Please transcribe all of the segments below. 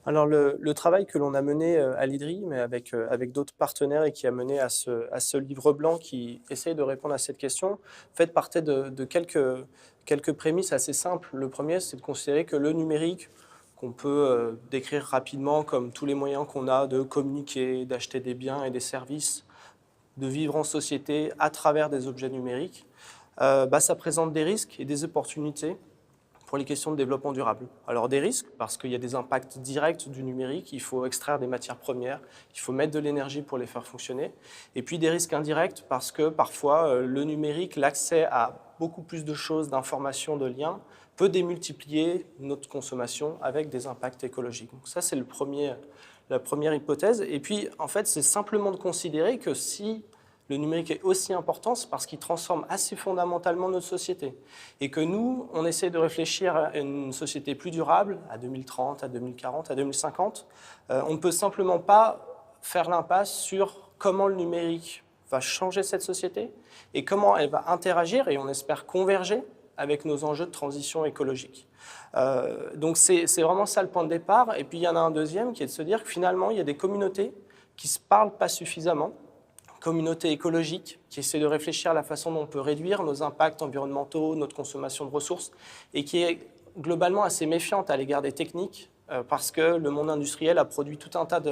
Alors le travail que l'on a mené à l'IDRI, mais avec d'autres partenaires et qui a mené à ce livre blanc qui essaye de répondre à cette question, en fait, partait de quelques prémices assez simples. Le premier, c'est de considérer que le numérique, qu'on peut décrire rapidement comme tous les moyens qu'on a de communiquer, d'acheter des biens et des services, de vivre en société à travers des objets numériques, ça présente des risques et des opportunités pour les questions de développement durable. Alors des risques, parce qu'il y a des impacts directs du numérique, il faut extraire des matières premières, il faut mettre de l'énergie pour les faire fonctionner. Et puis des risques indirects, parce que parfois le numérique, l'accès à beaucoup plus de choses, d'informations, de liens, peut démultiplier notre consommation avec des impacts écologiques. Donc ça, c'est la première hypothèse. Et puis, en fait, c'est simplement de considérer que si le numérique est aussi important, c'est parce qu'il transforme assez fondamentalement notre société. Et que nous, on essaie de réfléchir à une société plus durable, à 2030, à 2040, à 2050. On ne peut simplement pas faire l'impasse sur comment le numérique va changer cette société et comment elle va interagir, et on espère converger, avec nos enjeux de transition écologique. Donc c'est vraiment ça le point de départ. Et puis il y en a un deuxième qui est de se dire que finalement, il y a des communautés qui ne se parlent pas suffisamment, communauté écologique qui essaie de réfléchir à la façon dont on peut réduire nos impacts environnementaux, notre consommation de ressources, et qui est globalement assez méfiante à l'égard des techniques, parce que le monde industriel a produit tout un tas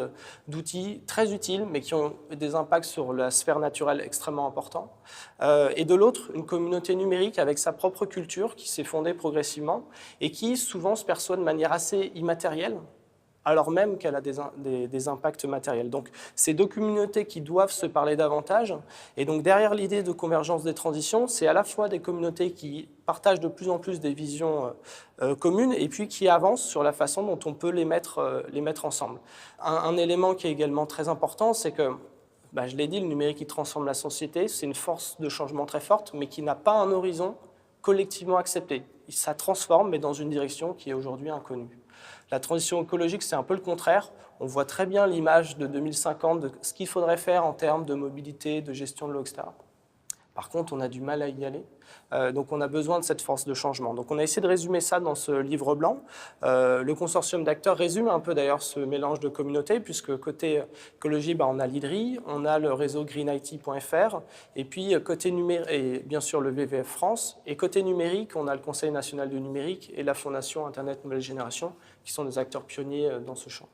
d'outils très utiles, mais qui ont des impacts sur la sphère naturelle extrêmement importants. Et de l'autre, une communauté numérique avec sa propre culture qui s'est fondée progressivement et qui souvent se perçoit de manière assez immatérielle, alors même qu'elle a des impacts matériels. Donc, ces deux communautés qui doivent se parler davantage. Et donc, derrière l'idée de convergence des transitions, c'est à la fois des communautés qui partagent de plus en plus des visions communes et puis qui avancent sur la façon dont on peut les mettre ensemble. Un élément qui est également très important, c'est que, je l'ai dit, le numérique qui transforme la société, c'est une force de changement très forte, mais qui n'a pas un horizon collectivement accepté. Ça transforme, mais dans une direction qui est aujourd'hui inconnue. La transition écologique, c'est un peu le contraire. On voit très bien l'image de 2050, de ce qu'il faudrait faire en termes de mobilité, de gestion de l'eau, etc. Par contre, on a du mal à y aller. Donc, on a besoin de cette force de changement. Donc, on a essayé de résumer ça dans ce livre blanc. Le consortium d'acteurs résume un peu d'ailleurs ce mélange de communautés, puisque côté écologie, on a l'IDRI, on a le réseau greenIT.fr, et puis côté numérique, et bien sûr le WWF France, et côté numérique, on a le Conseil national du numérique et la Fondation Internet Nouvelle Génération, qui sont des acteurs pionniers dans ce champ.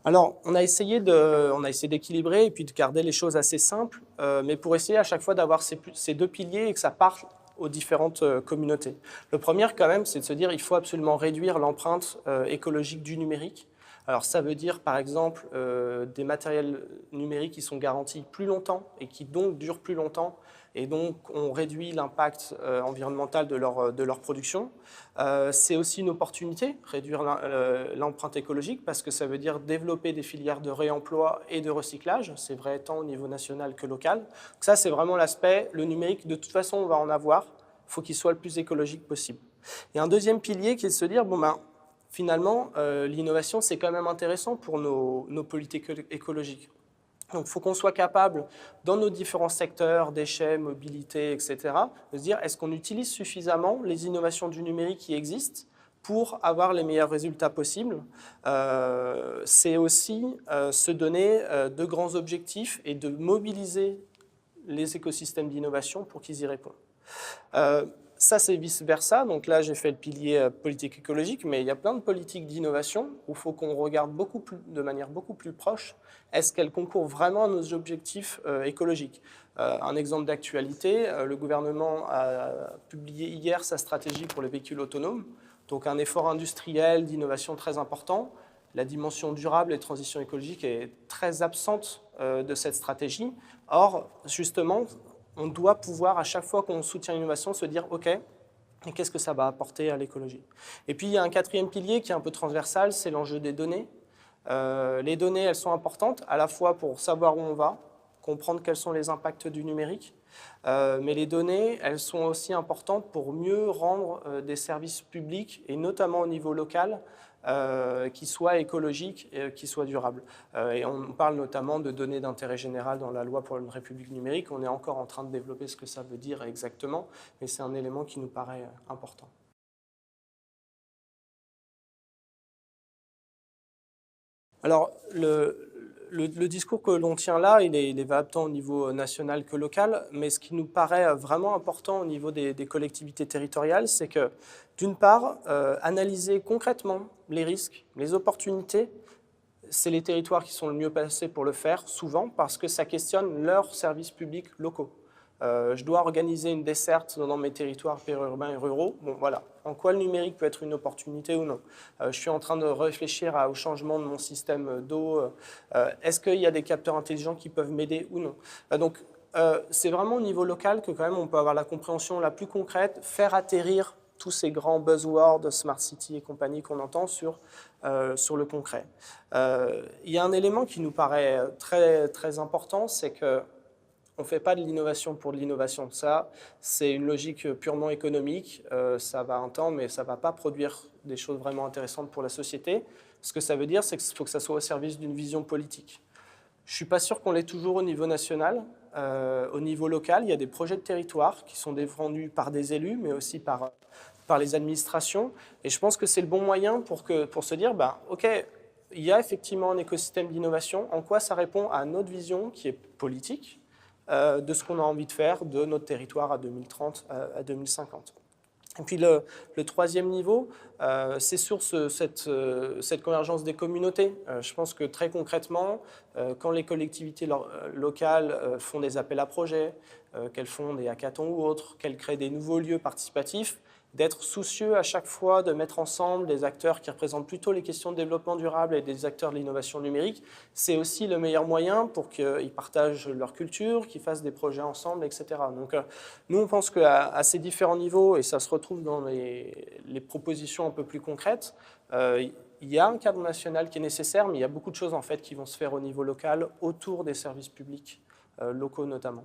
Alors, on a essayé d'équilibrer et puis de garder les choses assez simples, mais pour essayer à chaque fois d'avoir ces deux piliers et que ça parle aux différentes communautés. Le premier, quand même, c'est de se dire qu'il faut absolument réduire l'empreinte écologique du numérique. Alors, ça veut dire, par exemple, des matériels numériques qui sont garantis plus longtemps et qui donc durent plus longtemps, et donc on réduit l'impact environnemental de leur production. C'est aussi une opportunité, réduire l'empreinte écologique, parce que ça veut dire développer des filières de réemploi et de recyclage. C'est vrai tant au niveau national que local. Donc ça, c'est vraiment l'aspect, le numérique, de toute façon, on va en avoir. Il faut qu'il soit le plus écologique possible. Et un deuxième pilier qui est de se dire, finalement, l'innovation, c'est quand même intéressant pour nos politiques écologiques. Donc, il faut qu'on soit capable, dans nos différents secteurs, déchets, mobilité, etc., de se dire, est-ce qu'on utilise suffisamment les innovations du numérique qui existent pour avoir les meilleurs résultats possibles. C'est aussi se donner de grands objectifs et de mobiliser les écosystèmes d'innovation pour qu'ils y répondent. Ça, c'est vice-versa. Donc là, j'ai fait le pilier politique écologique, mais il y a plein de politiques d'innovation où il faut qu'on regarde de manière beaucoup plus proche. Est-ce qu'elles concourent vraiment à nos objectifs écologiques? Un exemple d'actualité, le gouvernement a publié hier sa stratégie pour les véhicules autonomes. Donc un effort industriel d'innovation très important. La dimension durable et transition écologique est très absente de cette stratégie. Or, justement, on doit pouvoir, à chaque fois qu'on soutient l'innovation, se dire « Ok, et qu'est-ce que ça va apporter à l'écologie ?» Et puis, il y a un quatrième pilier qui est un peu transversal, c'est l'enjeu des données. Les données, elles sont importantes, à la fois pour savoir où on va, comprendre quels sont les impacts du numérique, mais les données, elles sont aussi importantes pour mieux rendre des services publics, et notamment au niveau local, qui soit écologique et qui soit durable. Et on parle notamment de données d'intérêt général dans la loi pour une république numérique. On est encore en train de développer ce que ça veut dire exactement, mais c'est un élément qui nous paraît important. Alors, le discours que l'on tient là, il est valable tant au niveau national que local, mais ce qui nous paraît vraiment important au niveau des collectivités territoriales, c'est que, d'une part, analyser concrètement les risques, les opportunités, c'est les territoires qui sont le mieux placés pour le faire, souvent, parce que ça questionne leurs services publics locaux. Je dois organiser une desserte dans mes territoires périurbains et ruraux. Bon, voilà. En quoi le numérique peut être une opportunité ou non? Je suis en train de réfléchir au changement de mon système d'eau. Est-ce qu'il y a des capteurs intelligents qui peuvent m'aider ou non? Donc, c'est vraiment au niveau local que quand même on peut avoir la compréhension la plus concrète, faire atterrir tous ces grands buzzwords, Smart City et compagnie qu'on entend sur le concret. Il y a un élément qui nous paraît très, très important, c'est que on ne fait pas de l'innovation pour de l'innovation. Ça, c'est une logique purement économique. Ça va un temps, mais ça ne va pas produire des choses vraiment intéressantes pour la société. Ce que ça veut dire, c'est qu'il faut que ça soit au service d'une vision politique. Je ne suis pas sûr qu'on l'ait toujours au niveau national. Au niveau local, il y a des projets de territoire qui sont défendus par des élus, mais aussi par les administrations. Et je pense que c'est le bon moyen pour se dire, OK, il y a effectivement un écosystème d'innovation. En quoi ça répond à notre vision qui est politique de ce qu'on a envie de faire de notre territoire à 2030, à 2050. Et puis le troisième niveau, c'est sur cette convergence des communautés. Je pense que très concrètement, quand les collectivités locales font des appels à projets, qu'elles font des hackathons ou autres, qu'elles créent des nouveaux lieux participatifs, d'être soucieux à chaque fois de mettre ensemble des acteurs qui représentent plutôt les questions de développement durable et des acteurs de l'innovation numérique, c'est aussi le meilleur moyen pour qu'ils partagent leur culture, qu'ils fassent des projets ensemble, etc. Donc nous, on pense qu'à ces différents niveaux, et ça se retrouve dans les propositions un peu plus concrètes, il y a un cadre national qui est nécessaire, mais il y a beaucoup de choses en fait qui vont se faire au niveau local, autour des services publics locaux notamment.